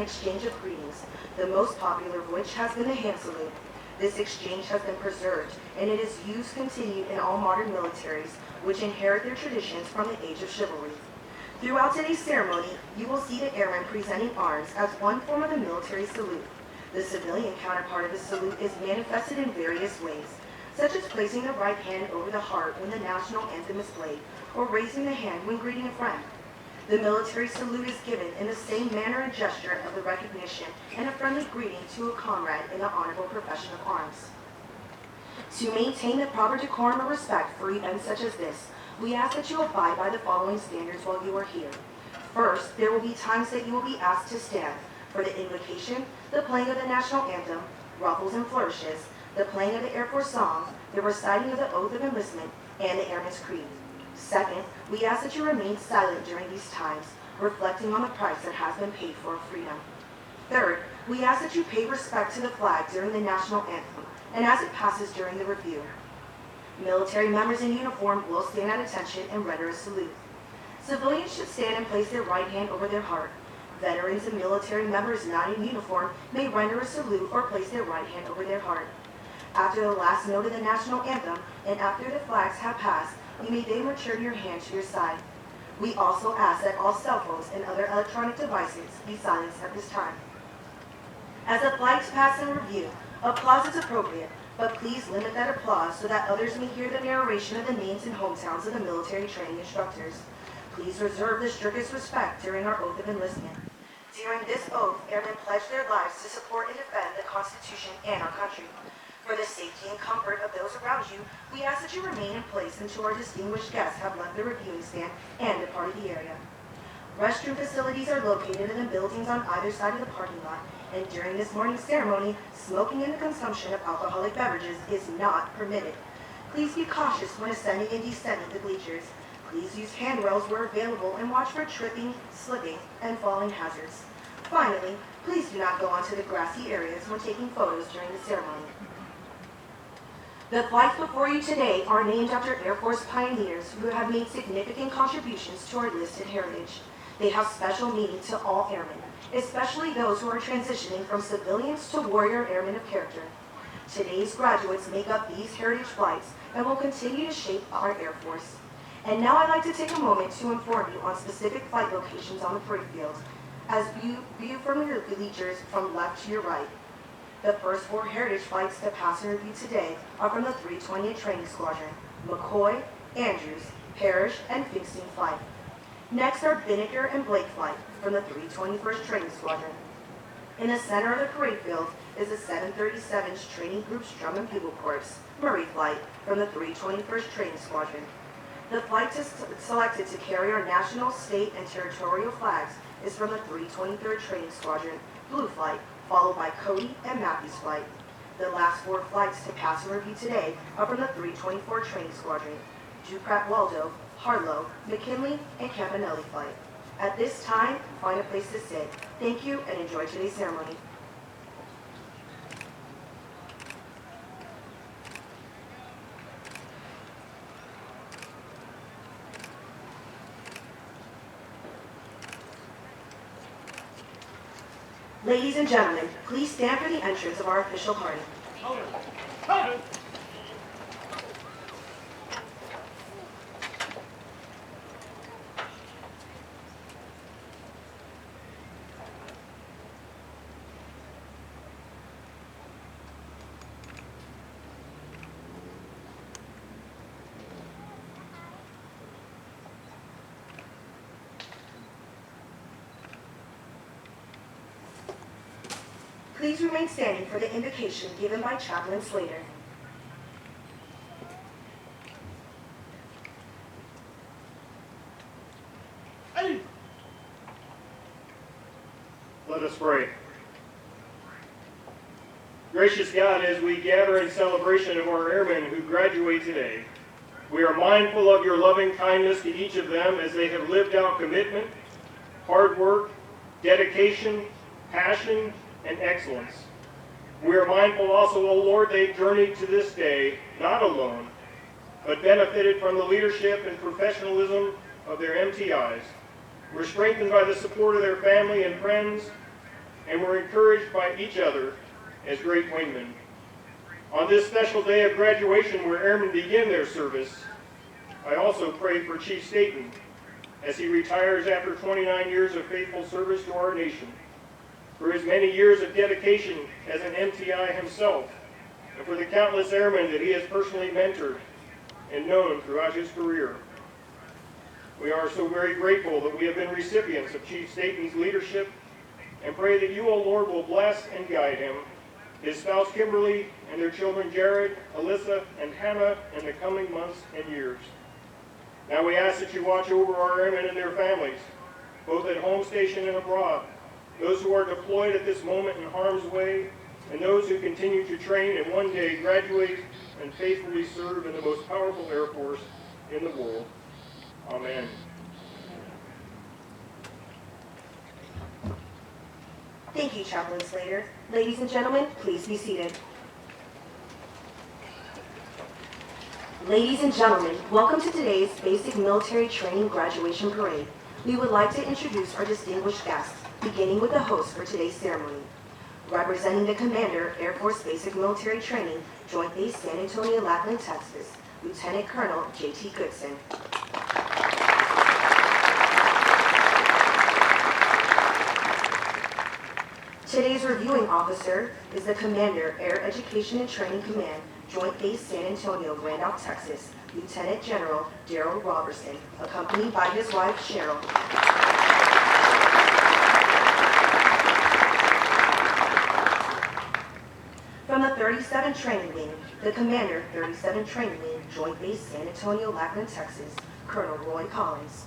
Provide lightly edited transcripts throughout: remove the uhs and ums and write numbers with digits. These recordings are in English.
exchange of greetings, the most popular of which has been the hand salute. This exchange has been preserved, and it is used continued in all modern militaries, which inherit their traditions from the age of chivalry. Throughout today's ceremony, you will see the airmen presenting arms as one form of the military salute. The civilian counterpart of the salute is manifested in various ways, such as placing the right hand over the heart when the national anthem is played, or raising the hand when greeting a friend. The military salute is given in the same manner and gesture of the recognition and a friendly greeting to a comrade in the honorable profession of arms. To maintain the proper decorum and respect for events such as this, we ask that you abide by the following standards while you are here. First, there will be times that you will be asked to stand for the invocation, the playing of the national anthem, ruffles and flourishes, the playing of the Air Force song, the reciting of the oath of enlistment, and the Airman's Creed. Second, we ask that you remain silent during these times, reflecting on the price that has been paid for our freedom. Third, we ask that you pay respect to the flag during the national anthem and as it passes during the review. Military members in uniform will stand at attention and render a salute. Civilians should stand and place their right hand over their heart. Veterans and military members not in uniform may render a salute or place their right hand over their heart. After the last note of the national anthem and after the flags have passed, you may then return your hand to your side. We also ask that all cell phones and other electronic devices be silenced at this time. As the flags pass in review, applause is appropriate, but please limit that applause so that others may hear the narration of the names and hometowns of the military training instructors. Please reserve the strictest respect during our oath of enlistment. During this oath, airmen pledge their lives to support and defend the Constitution and our country. For the safety and comfort of those around you, we ask that you remain in place until our distinguished guests have left the reviewing stand and departed the area. Restroom facilities are located in the buildings on either side of the parking lot, and during this morning's ceremony, smoking and the consumption of alcoholic beverages is not permitted. Please be cautious when ascending and descending the bleachers. Please use handrails where available and watch for tripping, slipping, and falling hazards. Finally, please do not go onto the grassy areas when taking photos during the ceremony. The flags before you today are named after Air Force pioneers who have made significant contributions to our enlisted heritage. They have special meaning to all airmen, especially those who are transitioning from civilians to warrior airmen of character. Today's graduates make up these heritage flags and will continue to shape our Air Force. And now I'd like to take a moment to inform you on specific flight locations on the parade field, as view from your bleachers from left to your right. The first 4 heritage flights to pass in review today are from the 328 Training Squadron, McCoy, Andrews, Parrish, and Finkston Flight. Next are Binnicker and Blake Flight from the 321st Training Squadron. In the center of the parade field is the 737's Training Group's Drum and Bugle Corps, Murray Flight from the 321st Training Squadron. The flight selected to carry our national, state, and territorial flags is from the 323rd Training Squadron, Blue Flight, followed by Cody and Matthews Flight. The last 4 flights to pass in review today are from the 324 Training Squadron, Duprat Waldo, Harlow, McKinley, and Campanelli Flight. At this time, find a place to sit. Thank you and enjoy today's ceremony. Ladies and gentlemen, please stand for the entrance of our official party. Please remain standing for the invocation given by Chaplain Slater. Let us pray. Gracious God, as we gather in celebration of our airmen who graduate today, we are mindful of your loving kindness to each of them as they have lived out commitment, hard work, dedication, passion, and excellence. We are mindful also, O Lord, they journeyed to this day not alone, but benefited from the leadership and professionalism of their MTIs, were strengthened by the support of their family and friends, and were encouraged by each other as great wingmen. On this special day of graduation where airmen begin their service, I also pray for Chief Staten as he retires after 29 years of faithful service to our nation, for his many years of dedication as an MTI himself, and for the countless airmen that he has personally mentored and known throughout his career. We are so very grateful that we have been recipients of Chief Staten's leadership, and pray that you, O Lord, will bless and guide him, his spouse Kimberly, and their children Jared, Alyssa, and Hannah in the coming months and years. Now we ask that you watch over our airmen and their families, both at home station and abroad, those who are deployed at this moment in harm's way, and those who continue to train and one day graduate and faithfully serve in the most powerful Air Force in the world. Amen. Thank you, Chaplain Slater. Ladies and gentlemen, please be seated. Ladies and gentlemen, welcome to today's Basic Military Training Graduation Parade. We would like to introduce our distinguished guests, beginning with the host for today's ceremony. Representing the Commander, Air Force Basic Military Training, Joint Base San Antonio, Lackland, Texas, Lieutenant Colonel J.T. Goodson. Today's reviewing officer is the Commander, Air Education and Training Command, Joint Base San Antonio, Randolph, Texas, Lieutenant General Darrell Robertson, accompanied by his wife, Cheryl. From the 37 Training Wing, the Commander, 37 Training Wing, Joint Base San Antonio, Lackland, Texas, Colonel Roy Collins.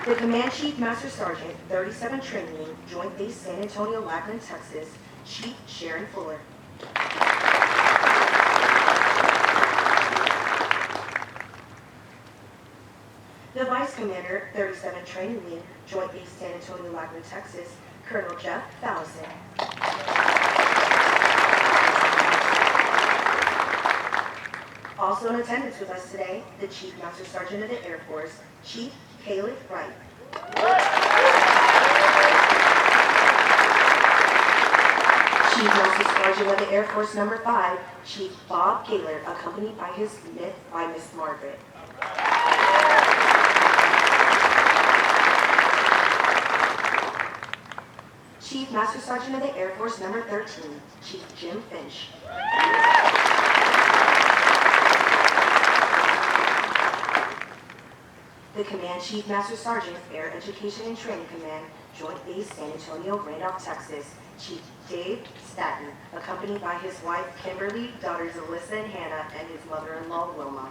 The Command Chief Master Sergeant, 37 Training Wing, Joint Base San Antonio, Lackland, Texas, Chief Sharon Fuller. The Vice Commander, 37 Training Wing, Joint Base San Antonio, Lackland, Texas, Colonel Jeff Fallison. Also in attendance with us today, the Chief Master Sergeant of the Air Force, Chief Caleb Wright. Chief Master Sergeant of the Air Force Number 5, Chief Bob Gaylor, accompanied by Miss Margaret. Chief Master Sergeant of the Air Force Number 13, Chief Jim Finch. The Command Chief Master Sergeant, Air Education and Training Command, Joint Base San Antonio, Randolph, Texas, Chief Dave Staten, accompanied by his wife, Kimberly, daughters Alyssa and Hannah, and his mother-in-law, Wilma.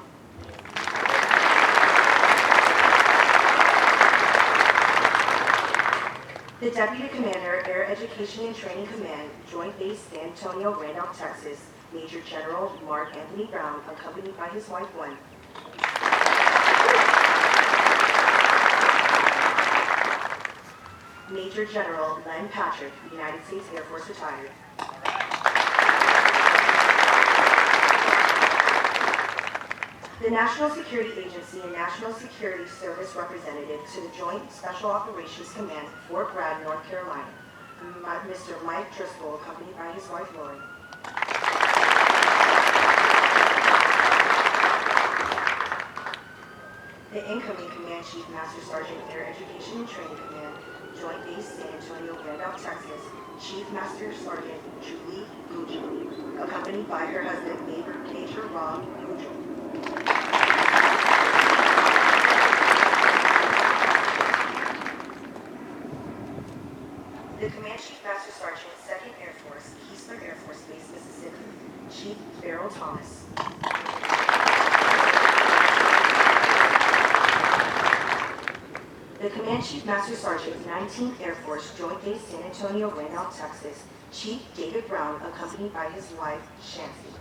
The Deputy Commander, Air Education and Training Command, Joint Base San Antonio, Randolph, Texas, Major General Mark Anthony Brown, accompanied by his wife, Gwen. Major General Len Patrick, United States Air Force retired. The National Security Agency and National Security Service representative to the Joint Special Operations Command, Fort Bragg, North Carolina, Mr. Mike Driscoll, accompanied by his wife, Lori. The incoming Command Chief Master Sergeant, Air Education and Training Command, Joint Base San Antonio, Randolph, Texas, Chief Master Sergeant Julie Gugel, accompanied by her husband, Major Rob Gugel. The Command Chief Master Sergeant, 2nd Air Force, Keesler Air Force Base, Mississippi, Chief Farrell Thomas. The Command Chief Master Sergeant, 19th Air Force, Joint Base San Antonio, Randolph, Texas, Chief David Brown, accompanied by his wife, Shancy.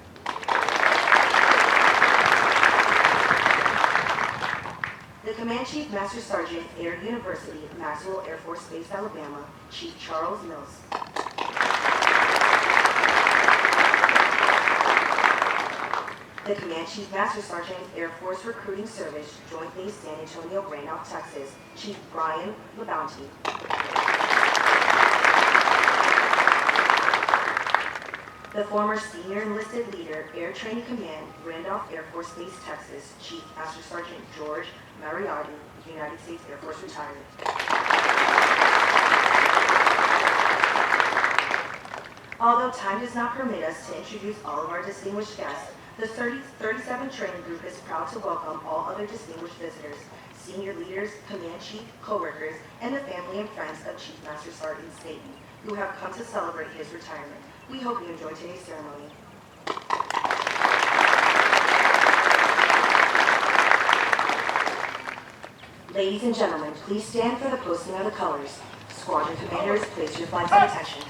The Command Chief Master Sergeant, Air University, Maxwell Air Force Base, Alabama, Chief Charles Mills. The Command Chief Master Sergeant, Air Force Recruiting Service, Joint Base San Antonio, Randolph, Texas, Chief Brian LaBounty. The former Senior Enlisted Leader, Air Training Command, Randolph Air Force Base, Texas, Chief Master Sergeant George Mariotti, United States Air Force retired. Although time does not permit us to introduce all of our distinguished guests, the 37 Training Group is proud to welcome all other distinguished visitors, senior leaders, command chief, co-workers, and the family and friends of Chief Master Sergeant Staten, who have come to celebrate his retirement. We hope you enjoy today's ceremony. Ladies and gentlemen, please stand for the posting of the colors. Squadron commanders, place your flags at attention.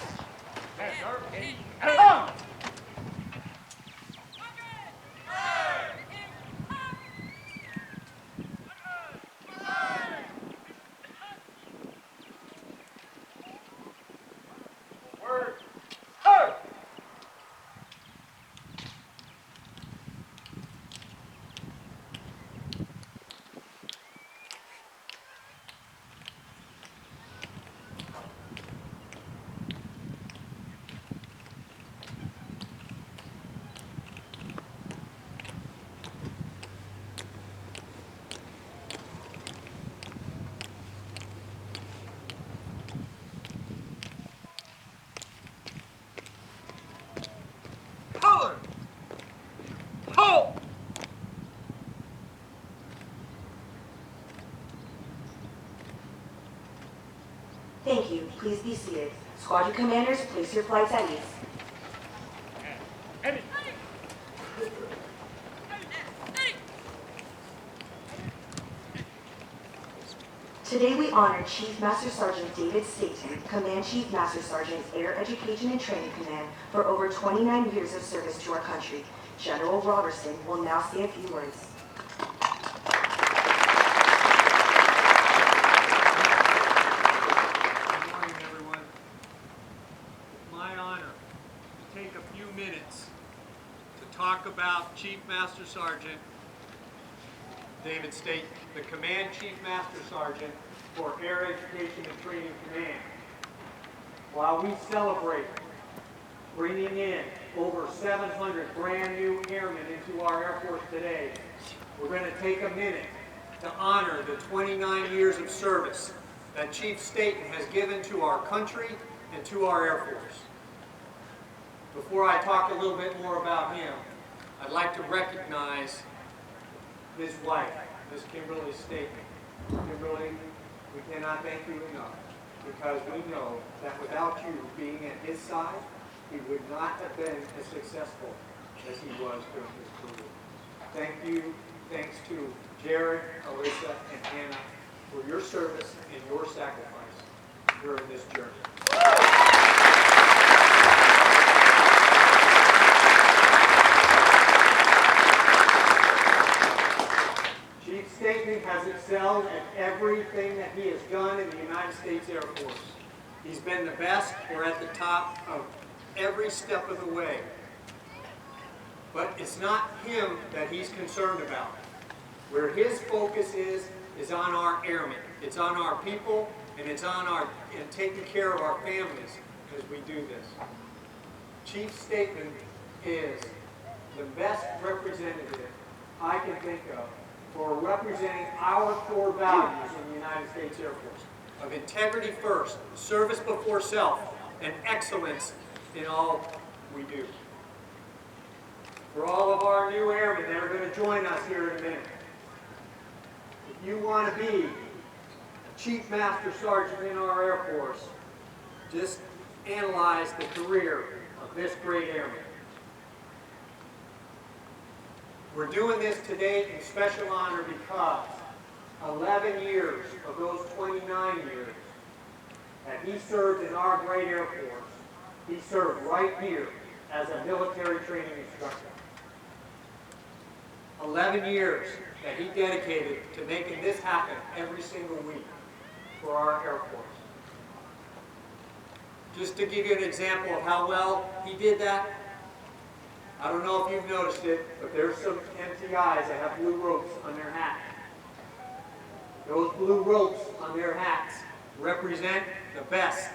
Thank you. Please be seated. Squadron commanders, place your flags at ease. Today we honor Chief Master Sergeant David Staten, Command Chief Master Sergeant, Air Education and Training Command, for over 29 years of service to our country. General Robertson will now say a few words. Good morning, everyone. It's my honor to take a few minutes to talk about Chief Master Sergeant David Staten, the Command Chief Master Sergeant for Air Education and Training Command. While we celebrate bringing in over 700 brand new airmen into our Air Force today, we're going to take a minute to honor the 29 years of service that Chief Staten has given to our country and to our Air Force. Before I talk a little bit more about him, I'd like to recognize his wife, Miss Kimberly Staten. Kimberly, we cannot thank you enough, because we know that without you being at his side, he would not have been as successful as he was during his career. Thank you. Thanks to Jared, Alyssa, and Hannah for your service and your sacrifice during this journey. Chief Staten has excelled at everything that he has done in the United States Air Force. He's been the best or at the top of every step of the way. But it's not him that he's concerned about. Where his focus is on our airmen. It's on our people, and it's on taking care of our families as we do this. Chief Staten is the best representative I can think for representing our core values in the United States Air Force of integrity first, service before self, and excellence in all we do. For all of our new airmen that are going to join us here in a minute, if you want to be a Chief Master Sergeant in our Air Force, just analyze the career of this great airman. We're doing this today in special honor because 11 years of those 29 years that he served in our great Air Force, he served right here as a military training instructor. 11 years that he dedicated to making this happen every single week for our Air Force. Just to give you an example of how well he did that, I don't know if you've noticed it, but there's some MTIs that have blue ropes on their hat. Those blue ropes on their hats represent the best,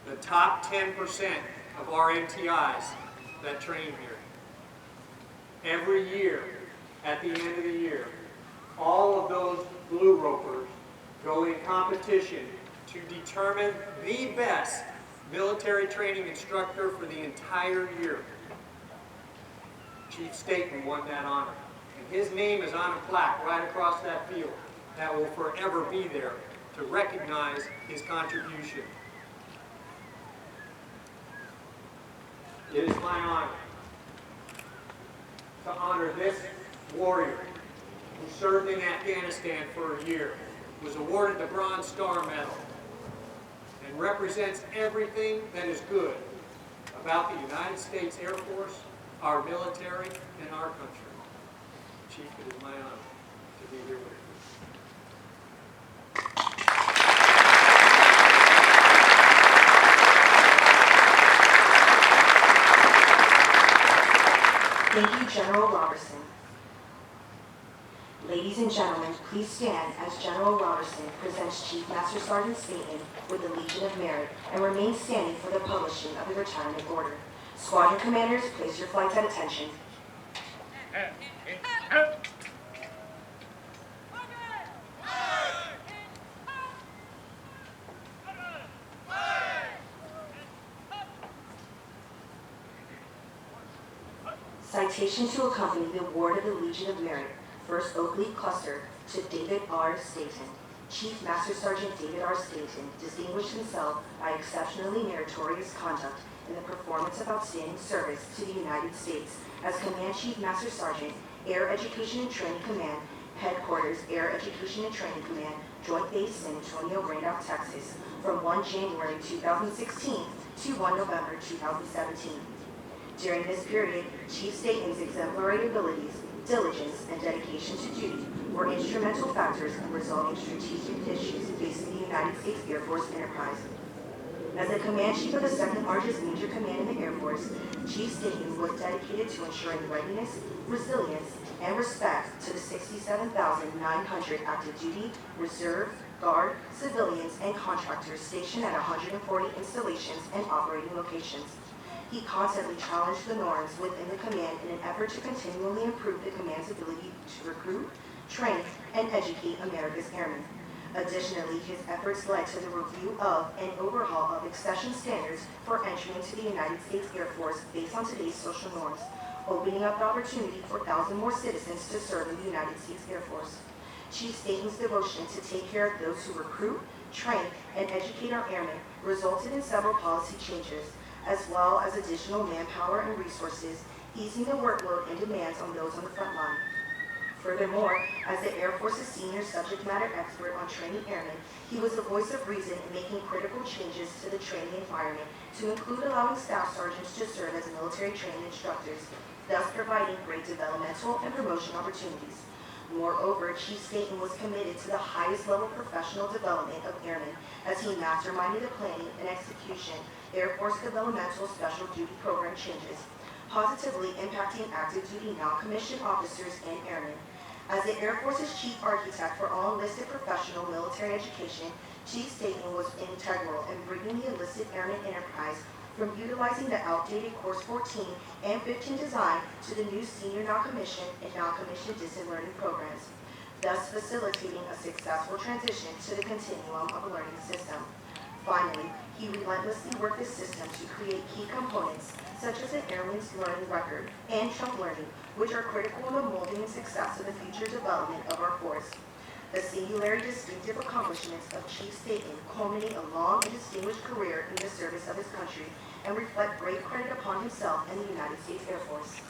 the top 10% of our MTIs that train here. Every year, at the end of the year, all of those blue ropers go in competition to determine the best military training instructor for the entire year. Chief Staten won that honor. And his name is on a plaque right across that field that will forever be there to recognize his contribution. It is my honor to honor this warrior who served in Afghanistan for a year, was awarded the Bronze Star Medal, and represents everything that is good about the United States Air Force, our military, and our country. Chief, it is my honor to be here with you. Thank you, General Robertson. Ladies and gentlemen, please stand as General Robertson presents Chief Master Sergeant Staten with the Legion of Merit and remain standing for the publishing of the retirement order. Squadron commanders, place your flights at attention. Citation to accompany the award of the Legion of Merit, 1st Oak Leaf Cluster, to David R. Staten. Chief Master Sergeant David R. Staten distinguished himself by exceptionally meritorious conduct in the performance of outstanding service to the United States as Command Chief Master Sergeant, Air Education and Training Command, Headquarters, Air Education and Training Command, Joint Base San Antonio, Randolph, Texas, from 1 January 2016 to 1 November 2017. During this period, Chief Staten's exemplary abilities, diligence, and dedication to duty were instrumental factors in resolving strategic issues facing the United States Air Force enterprise. As the Command Chief of the second largest major command in the Air Force, Chief Staten was dedicated to ensuring readiness, resilience, and respect to the 67,900 active duty, reserve, guard, civilians, and contractors stationed at 140 installations and operating locations. He constantly challenged the norms within the command in an effort to continually improve the command's ability to recruit, train, and educate America's airmen. Additionally, his efforts led to the review of and overhaul of accession standards for entry into the United States Air Force based on today's social norms, opening up the opportunity for 1,000 more citizens to serve in the United States Air Force. Chief Staten's devotion to take care of those who recruit, train, and educate our airmen resulted in several policy changes, as well as additional manpower and resources, easing the workload and demands on those on the front line. Furthermore, as the Air Force's senior subject matter expert on training airmen, he was the voice of reason in making critical changes to the training environment to include allowing staff sergeants to serve as military training instructors, thus providing great developmental and promotion opportunities. Moreover, Chief Staten was committed to the highest level professional development of airmen as he masterminded the planning and execution Air Force Developmental Special Duty Program changes, positively impacting active duty non-commissioned officers and airmen. As the Air Force's chief architect for all enlisted professional military education, Chief Staten was integral in bringing the enlisted airman enterprise from utilizing the outdated Course 14 and 15 design to the new senior non-commissioned and non-commissioned distant learning programs, thus facilitating a successful transition to the continuum of learning system. Finally, he relentlessly worked the system to create key components such as the Airman's Learning Record and Chunk Learning, which are critical in the molding and success of the future development of our force. The singularly distinctive accomplishments of Chief Staten culminate a long and distinguished career in the service of his country and reflect great credit upon himself and the United States Air Force.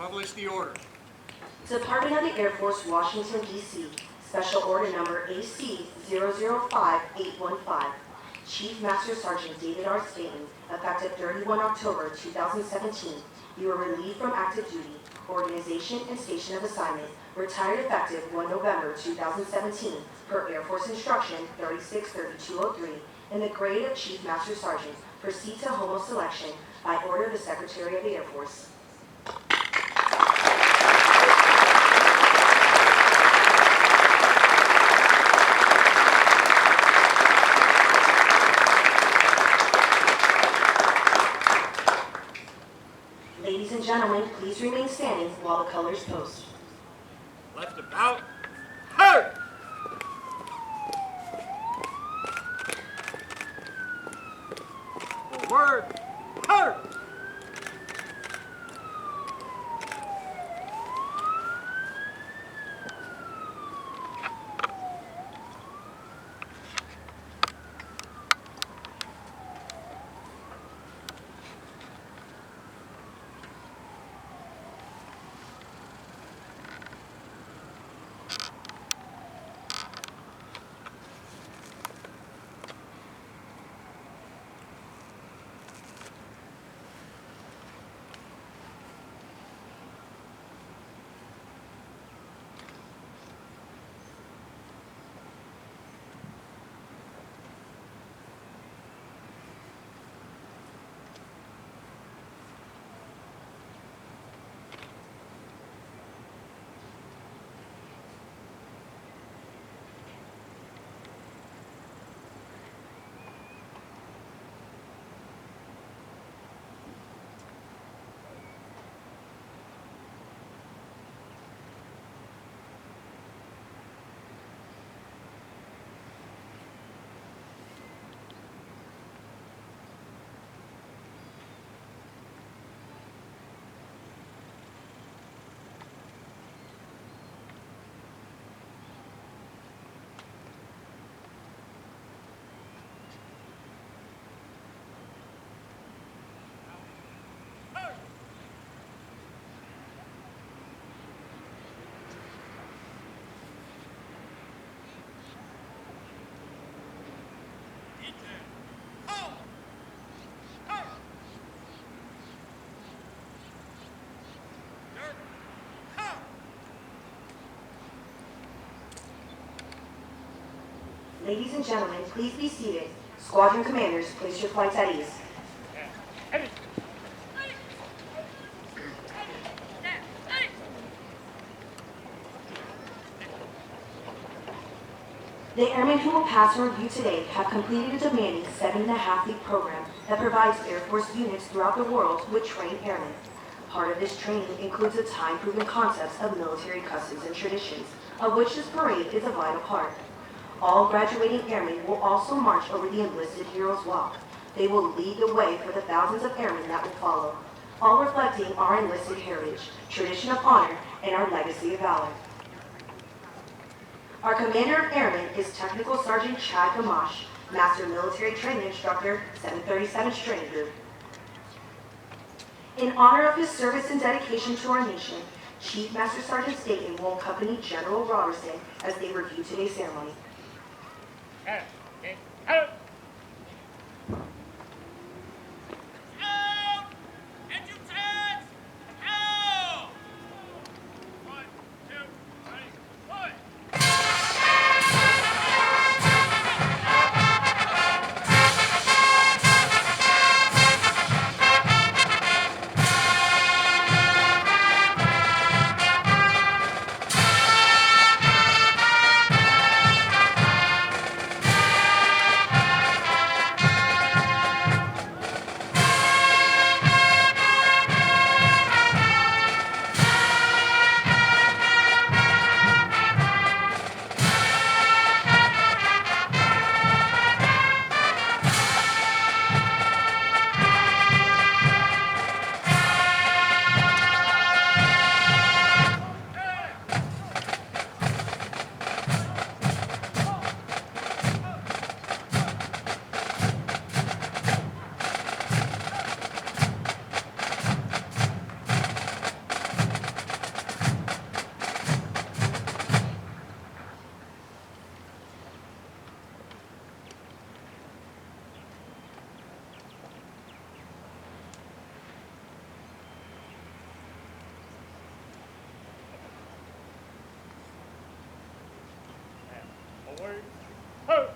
Publish the orders. Department of the Air Force, Washington, D.C. Special Order Number AC-005815. Chief Master Sergeant David R. Staten, effective 31 October 2017. You are relieved from active duty. Organization and station of assignment. Retired effective 1 November 2017 per Air Force Instruction 363203 in the grade of Chief Master Sergeant. Proceed to homo selection by order of the Secretary of the Air Force. Ladies and gentlemen, please remain standing while the colors post. Left about. Hurt! Forward. Hurt! Ladies and gentlemen, please be seated. Squadron commanders, place your flights at ease. The airmen who will pass our review today have completed a demanding 7.5-week program that provides Air Force units throughout the world with trained airmen. Part of this training includes the time-proven concepts of military customs and traditions, of which this parade is a vital part. All graduating airmen will also march over the Enlisted Heroes Walk. They will lead the way for the thousands of airmen that will follow, all reflecting our enlisted heritage, tradition of honor, and our legacy of valor. Our Commander of Airmen is Technical Sergeant Chad Gamache, Master Military Training Instructor, 737th Training Group. In honor of his service and dedication to our nation, Chief Master Sergeant Staten will accompany General Robertson as they review today's ceremony. Away. Ho!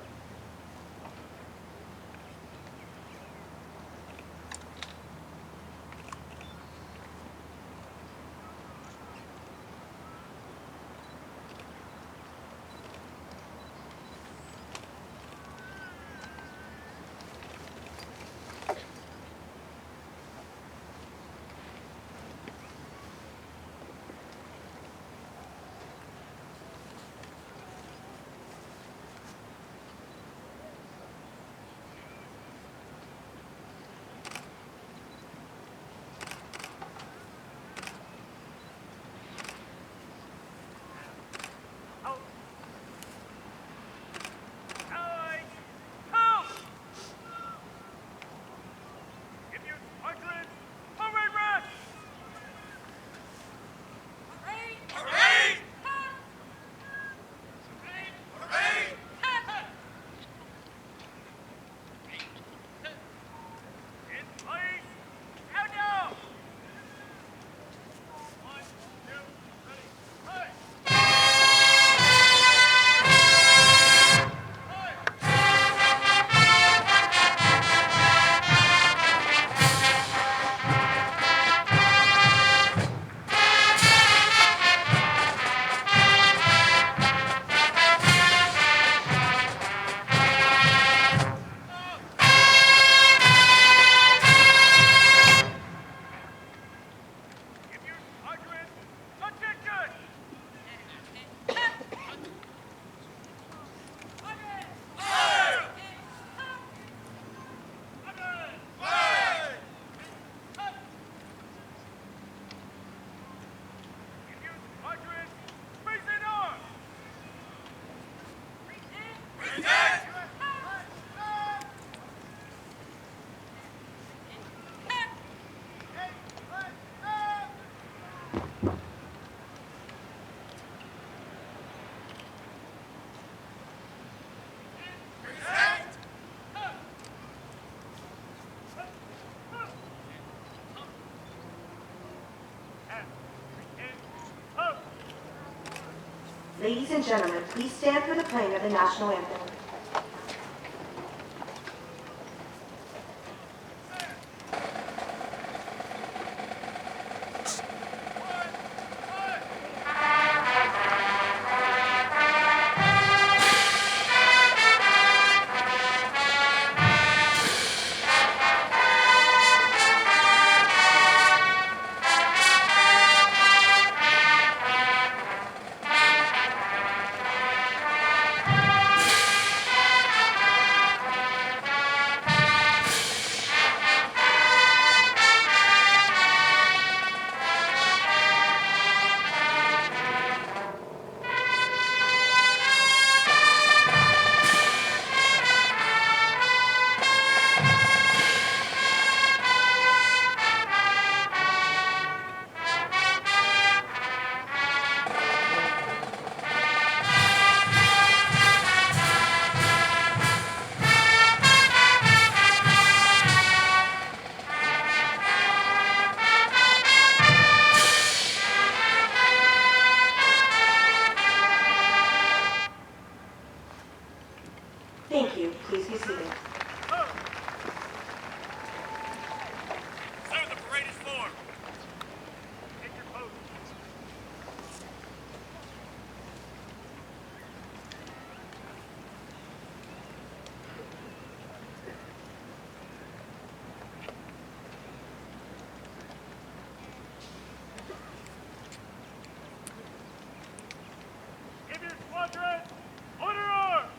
Ladies and gentlemen, please stand for the playing of the national anthem. Thank you. Please be seated. Sir, the parade is formed. Take your post. Give your squadron order arms.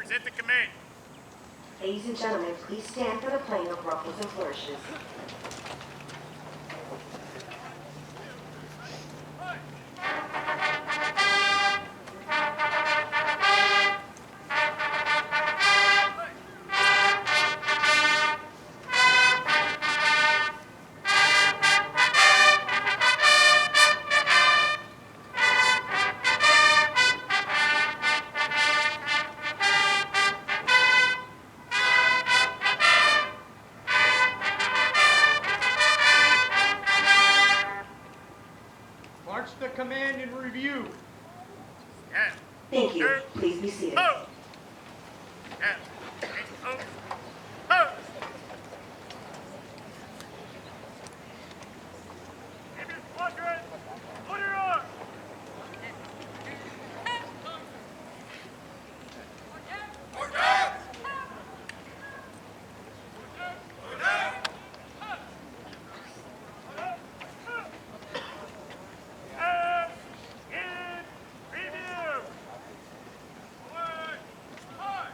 present the command. Ladies and gentlemen, please stand for the playing of ruffles and flourishes. March the command in review. Stand. Thank you. Please be seated. Pose. Stand. Pose. Pose. Enemy squadron, order on. And in review. Forward. March.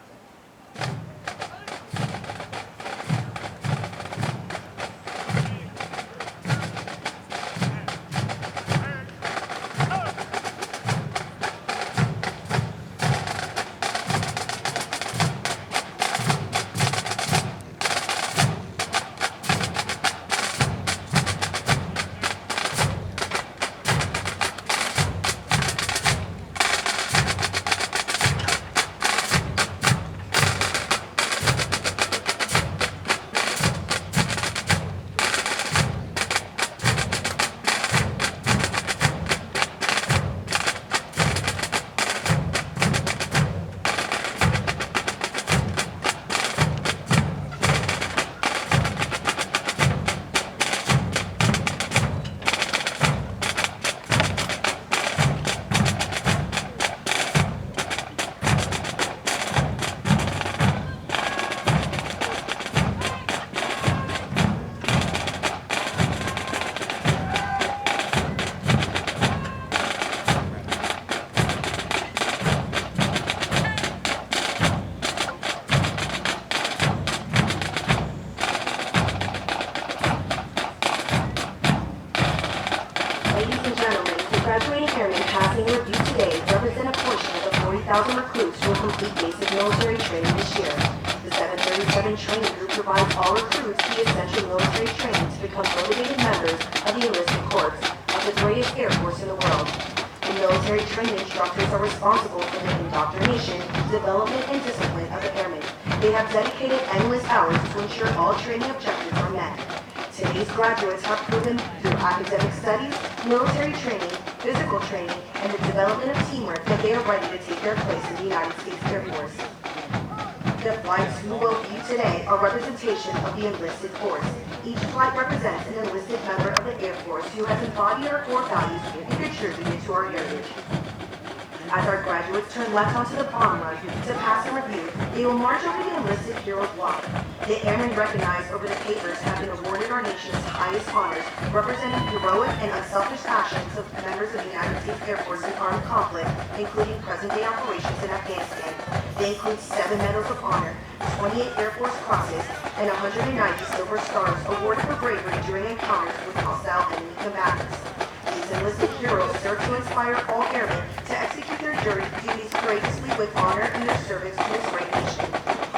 Ladies and gentlemen, the graduating airmen passing in review today represent a portion of the 40,000 recruits who will complete basic military training this year. The 737 training group provides all recruits the essential military training to become motivated members of the enlisted corps of the greatest air force in the world. The military training instructors are responsible for the indoctrination, development, and discipline of the airmen. They have dedicated endless hours to ensure all training objectives are met. Today's graduates have proven through academic studies, military training, physical training, and the development of teamwork that they are ready to take their place in the United States Air Force. The flights we will view today are representation of the enlisted force. Each flight represents an enlisted member of the Air Force who has embodied our core values and contributed to our heritage. As our graduates turn left onto the prom run to pass and review, they will march over the enlisted heroes walk. The airmen recognized over the papers have been awarded our nation's highest honors, representing heroic and unselfish actions of members of the United States Air Force in armed conflict, including present-day operations in Afghanistan. They include 7 Medals of Honor, 28 Air Force Crosses, and 190 Silver Stars awarded for bravery during encounters with hostile enemy combatants. These enlisted heroes serve to inspire all airmen to execute their duties courageously with honor in their service to this great nation.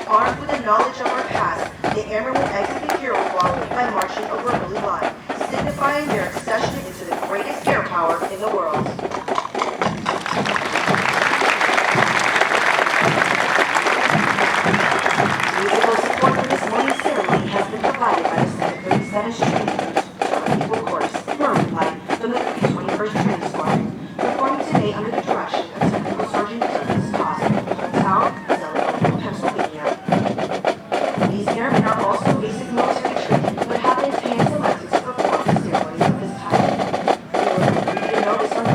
Armed with the knowledge of our past, the airmen will exit the hero walk by marching over a blue line, signifying their accession into the greatest air power in the world. Musical support for this morning's ceremony has been provided by the 737 Training Equal Course, Flight from the 21st Training Squadron, performing today under the direction of Technical Sergeant Douglas Cost, Hometown, Zellico, Pennsylvania. These airmen are also basic military trained, but have been hand-selected to perform the ceremonies of this type. They will read a notice on the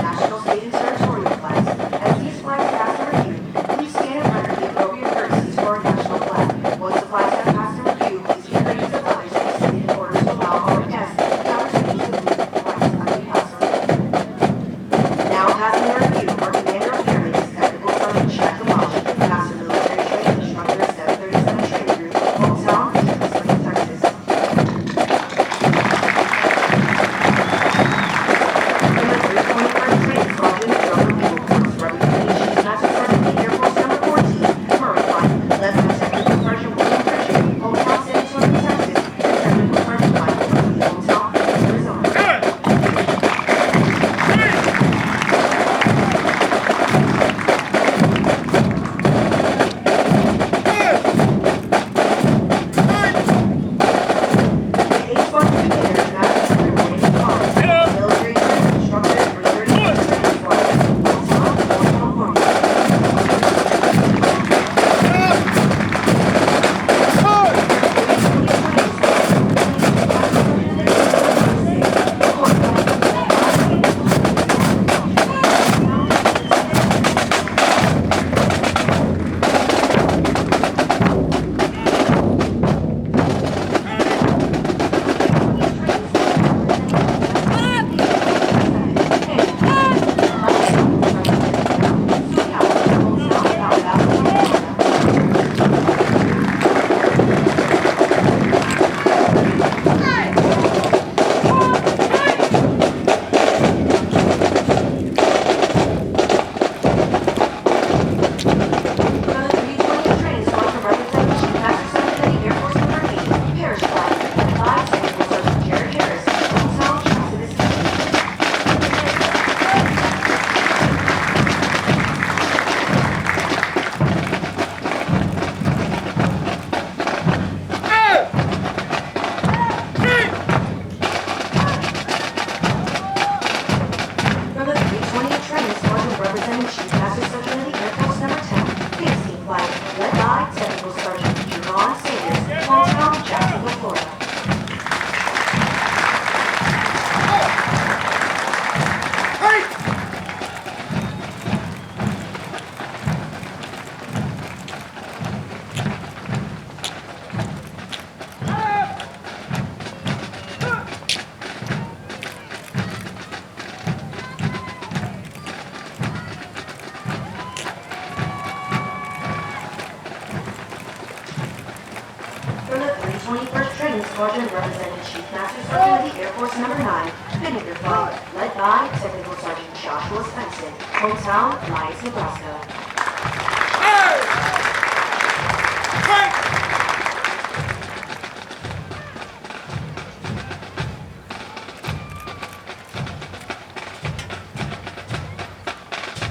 Squadron representing Chief Master Sergeant of the Air Force Number 9, Vinegar Flight, led by Technical Sergeant Joshua Svensson, hometown, Lyons, Nebraska.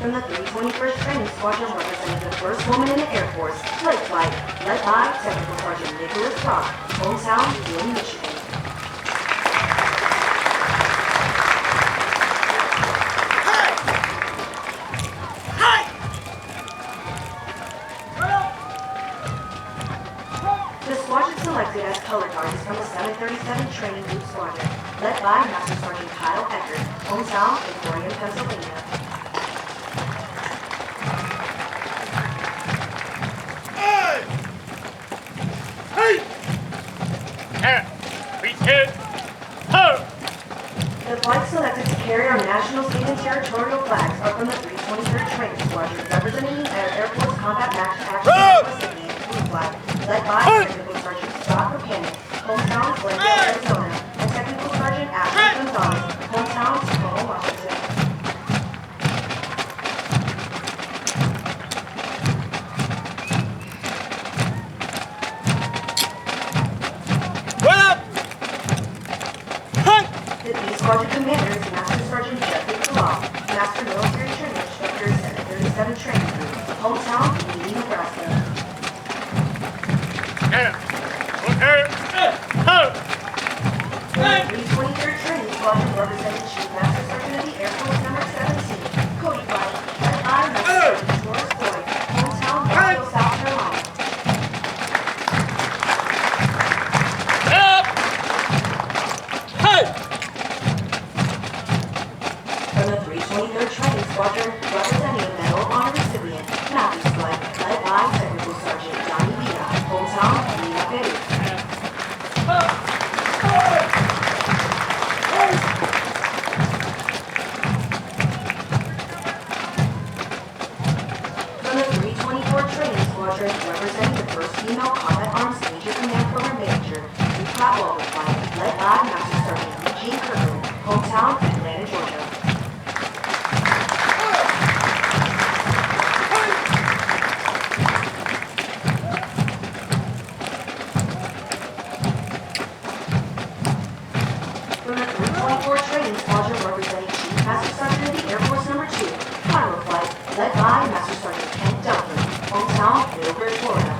From the 321st Training Squadron representing the first woman in the Air Force, Lake Flight, led by Technical Sergeant Nicholas Rock, hometown, Dearborn, Michigan. The squadron selected as color guard is from the 737 Training Group Squadron, led by Master Sergeant Kyle Eckert, hometown, Emporium, Pennsylvania. The flights selected to carry our national, state, and territorial flags are from the 323rd Training Squadron, representing the Air Force Combat Action recipient Blue Flag, led by Technical Sergeant Scott Buchanan, hometown, Glendale, Arizona, and Technical Sergeant Ashley Gonzalez, hometown, Tacoma, Washington. The B Squadron Commander is Master Sergeant Jeffrey Kalal, Master Military Training Instructor, 737 Training Group, hometown, Lee, Nebraska. The 323rd Training Squadron representing Chief Master Sergeant of the Air Force Number 17, Cody Flight, led by Master Sergeant Doris Boyd, hometown, Rockville, South Carolina. From the 323rd Training Squadron, representing the Medal of Honor recipient, Matthews Flight, led by Technical Sergeant Johnny Villa, hometown, Lima, Peru. From the 324th Training Squadron, representing the first female Combat Arms Major Command Program Manager, Utah Walker Flight, led by Master Sergeant Eugene Kirkland, hometown, Atlanta, Georgia. From the 324th Training Squadron representing Chief Master Sergeant of the Air Force Number 2, Pyro Flight, led by Master Sergeant Kent Duncan, hometown, Middlebury, Florida.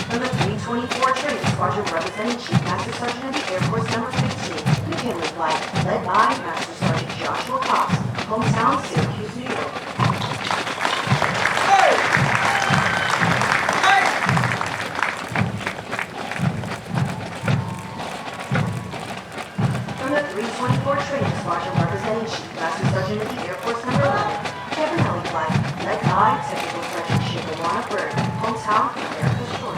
From the 324th Training Squadron representing Chief Master Sergeant of the Air Force Number 15, McKinley Flight, led by Master Sergeant Joshua Cox, hometown, Syracuse, New York. From the 324th Training Squadron representing Chief Master Sergeant of the Air Force Number 11, Kevin Ellie Flight, led by Technical Sergeant Shigawana Bird, hometown, America's Shore.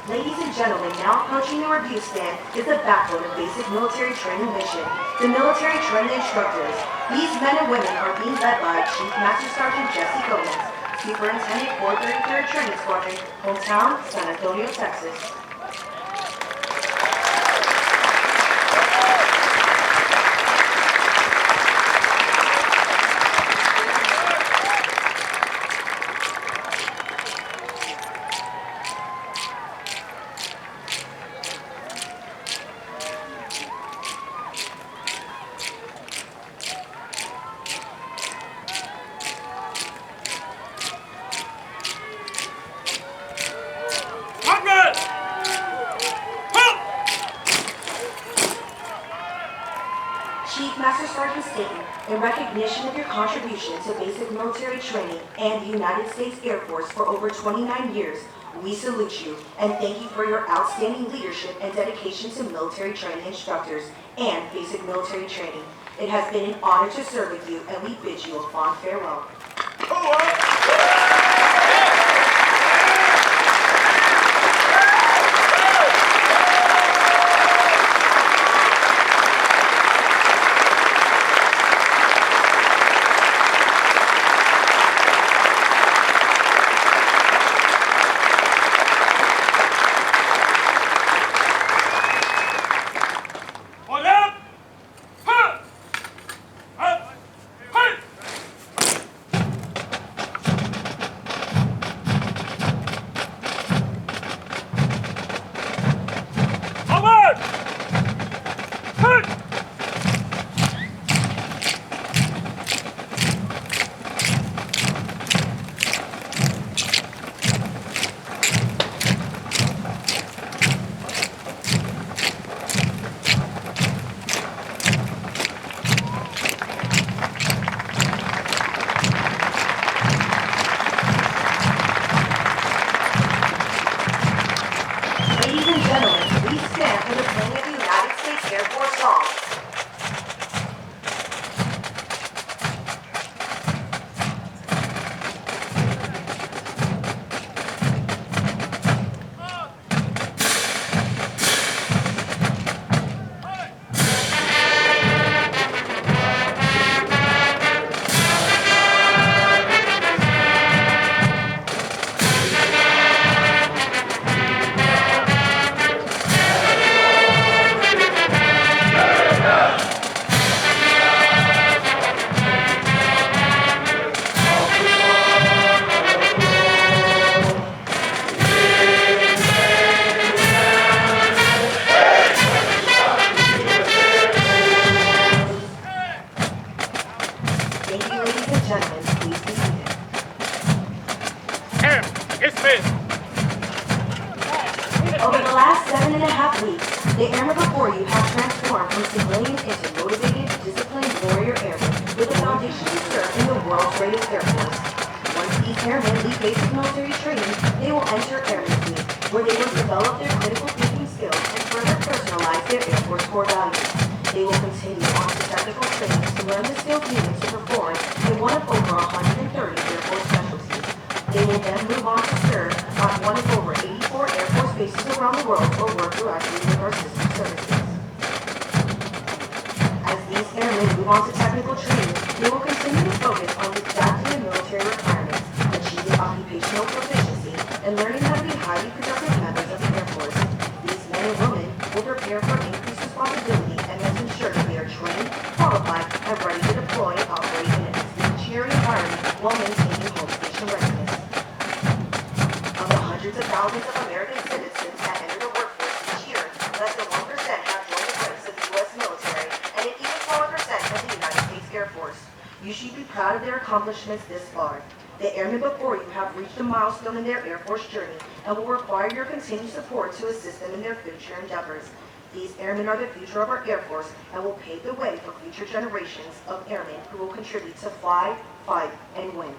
Ladies and gentlemen, now approaching the review stand is the backbone of basic military training mission, the military training instructors. These men and women are being led by Chief Master Sergeant Jesse Gomez, Superintendent 433rd Training Squadron, hometown, San Antonio, Texas. In recognition of your contribution to basic military training and the United States Air Force for over 29 years, we salute you and thank you for your outstanding leadership and dedication to military training instructors and basic military training. It has been an honor to serve with you, and we bid you a fond farewell. Over the last 7.5 weeks, the airmen before you have transformed from civilians into motivated, disciplined warrior airmen with a foundation to serve in the world's greatest Air Force. Once these airmen leave basic military training, they will enter Airman School, where they will develop their critical thinking skills and further personalize their Air Force core values. They will continue on to technical training to learn the skills needed to perform in one of over 130 Air Force specialties. They will then move on to serve on one of over 84 Air Force bases around the world or work throughout the university services. As these airmen move on to technical training, they will continue to focus on adapting to military requirements, achieving occupational proficiency, and learning how to be highly productive members of the Air Force. These men and women will prepare for increased responsibility and must ensure that they are trained, qualified, and ready to deploy and operate in an institutionary environment while maintaining home station readiness. Of the hundreds of thousands of American citizens that enter the workforce each year, less than 1% have joined the ranks of the U.S. military, and an even smaller percent of the United States Air Force. You should be proud of their accomplishments this far. The airmen before you have reached a milestone in their Air Force journey and will require your continued support to assist them in their future endeavors. These airmen are the future of our Air Force and will pave the way for future generations of airmen who will contribute to fly, fight, and win.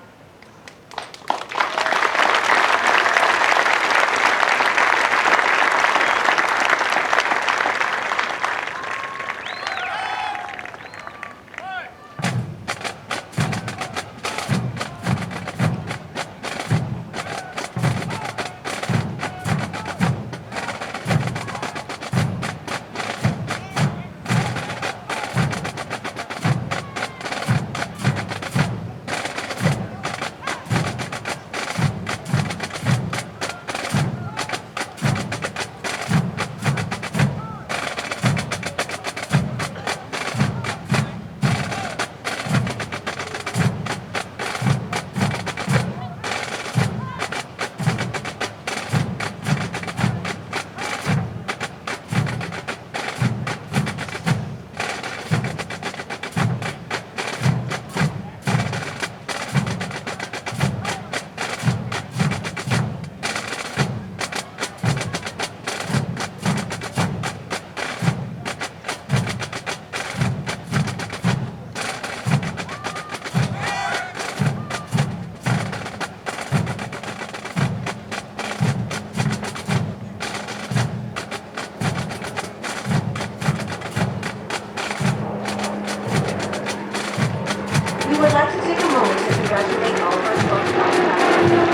like to take a moment to congratulate all of our 12th class graduates.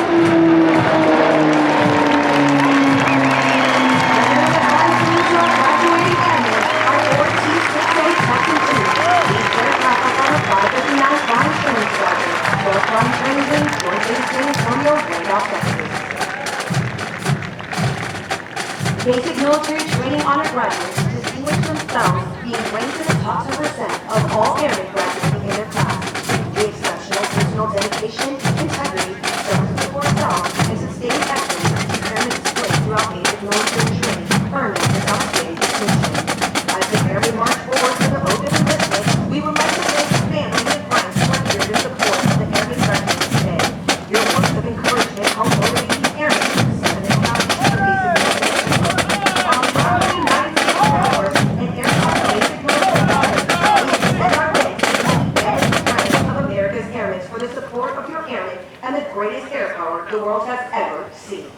To our graduating airmen, our 4T68 Captain 2. These aircraft are part of 559 Flying Training Squadron, 12 Flying Training Wing, Joint Base San Antonio, Randolph, Texas. Basic military training honor graduates distinguish themselves being ranked in the top 10% of all airmen graduating in their class. The exceptional personal dedication, integrity, service for self, and sustained excellence these airmen display throughout basic military training earn them this outstanding distinction. As the airmen march forward to the oath of enlistment, we would like to thank the family and friends who are here to support the airmen graduates today. Your words of encouragement help motivate these airmen to step in the basic military. For the support of your airmen and the greatest air power the world has ever seen.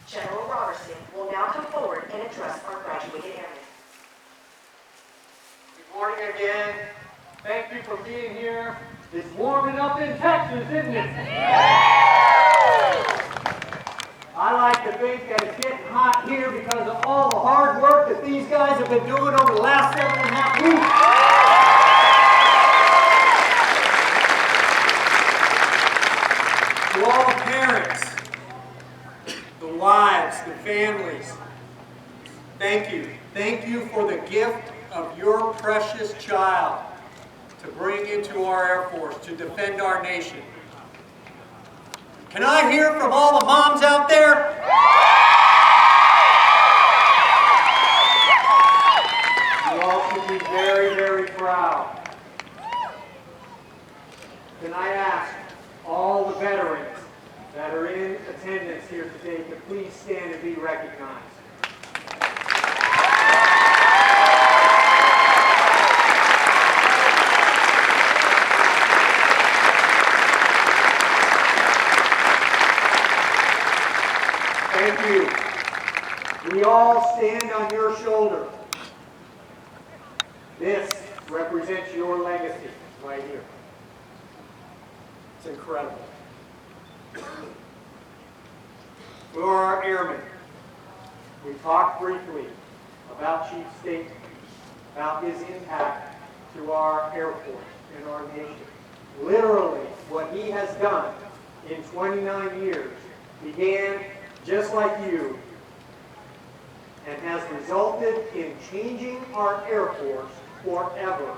General Robertson will now come forward and address our graduated airmen. Good morning again. Thank you for being here. It's warming up in Texas, isn't it? I like to think that it's getting hot here because of all the hard work that these guys have been doing over the last 7.5 weeks. To all the parents, the wives, the families, thank you. Thank you for the gift of your precious child to bring into our Air Force to defend our nation. Can I hear from all the moms out there? You all should be very, very proud. Can I ask all the veterans that are in attendance here today to please stand and be recognized? Thank you. We all stand on your shoulder. This represents your legacy right here. It's incredible. For our airmen, we talked briefly about Chief Staten, about his impact to our Air Force and our nation. Literally, what he has done in 29 years began just like you and has resulted in changing our Air Force forever.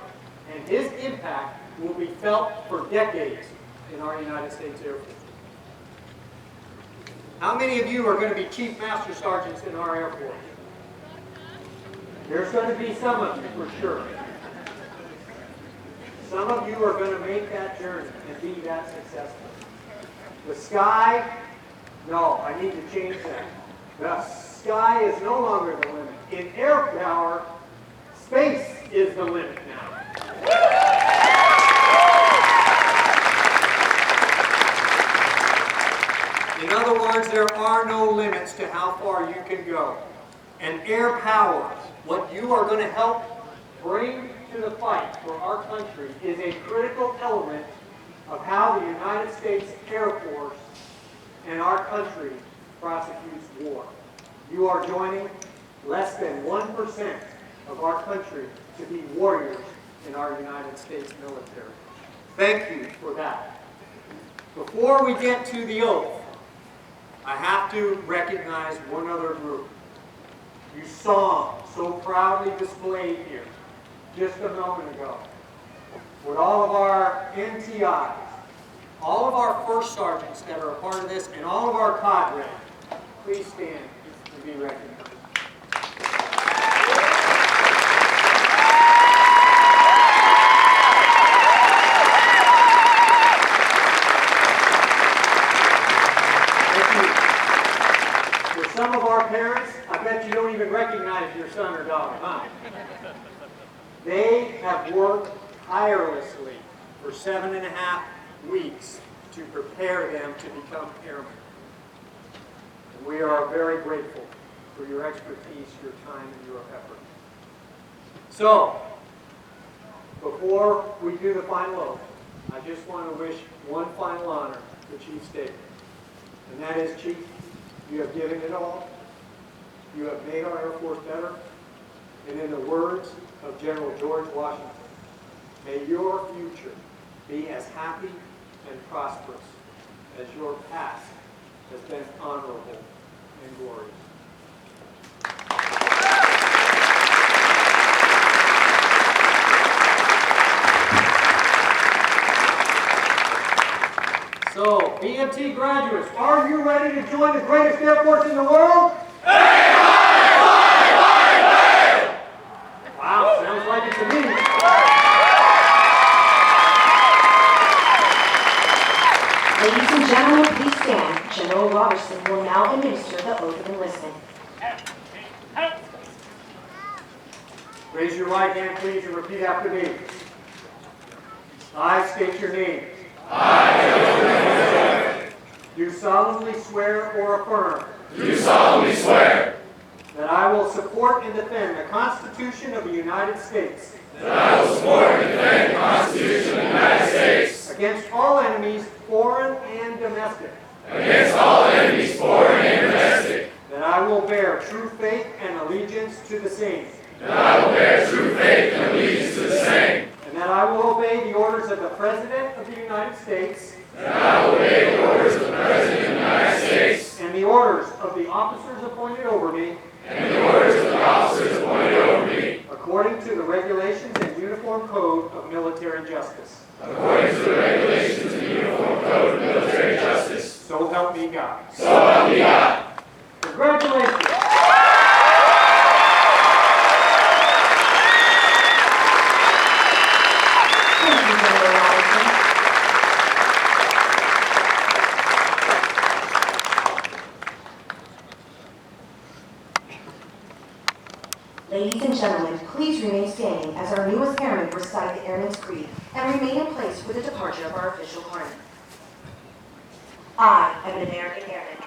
And his impact will be felt for decades in our United States Air Force. How many of you are going to be Chief Master Sergeants in our Air Force? There's going to be some of you for sure. Some of you are going to make that journey and be that successful. The sky, no, I need to change that. The sky is no longer the limit. In air power, space is the limit now. In other words, there are no limits to how far you can go. And air power, what you are going to help bring to the fight for our country, is a critical element of how the United States Air Force and our country prosecutes war. You are joining less than 1% of our country to be warriors in our United States military. Thank you for that. Before we get to the oath, I have to recognize one other group. You saw them so proudly displayed here just a moment ago. With all of our NTIs, all of our first sergeants that are a part of this, and all of our cadre, please stand to be recognized. Some some of our parents, I bet you don't even recognize your son or daughter, huh? They have worked tirelessly for 7.5 weeks to prepare them to become airmen. And we are very grateful for your expertise, your time, and your effort. So, before we do the final oath, I just want to wish one final honor to Chief Staten. And that is, Chief, you have given it all. You have made our Air Force better. And in the words of General George Washington, may your future be as happy and prosperous as your past has been honorable and glorious. So, BMT graduates, are you ready to join the greatest Air Force in the world? Wow, sounds like it to me. Ladies and gentlemen, please stand. General Robertson will now administer the oath of enlistment. Raise your right hand, please, and repeat after me. I state your name. Do solemnly swear or affirm. Do solemnly swear That I will support and defend the Constitution of the United States. that I will support and defend the Constitution of the United States Against all enemies, foreign and domestic. against all enemies, foreign and domestic. That I will bear true faith and allegiance to the same. That I will bear true faith and allegiance to the same. And that I will obey the orders of the President of the United States. That I will obey the orders of the President of the United States And the orders of the officers appointed over me. and the orders of the officers appointed over me, According to the regulations and uniform code of military justice. according to the regulations and uniform code of military justice. So help me God. So help me God. Congratulations. Thank you, General Robertson. Ladies and gentlemen, please remain standing as our newest airmen recite the Airman's Creed and remain in place for the departure of our official climb. I am an American airman.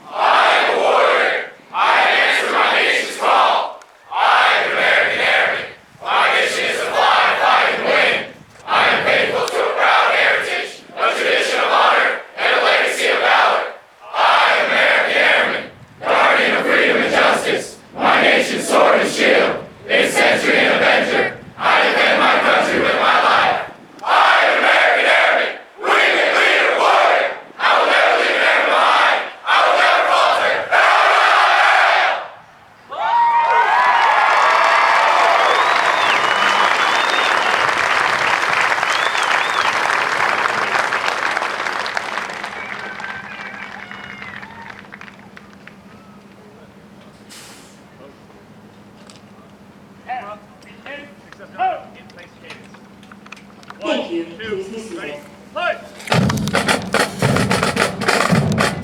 I am a warrior. I answer my nation's call. I am an American airman. My mission is to fly, fight, and win. I am faithful to a proud heritage, a tradition of honor, and a legacy of valor. I am an American airman, guardian of freedom and justice. My nation's sword and shield, its sentry and avenger. I defend my country with my life. I am an American airman, wingman, leader, warrior. I will never leave an airman behind. I will never falter. Thank you. Please be seated. Fight!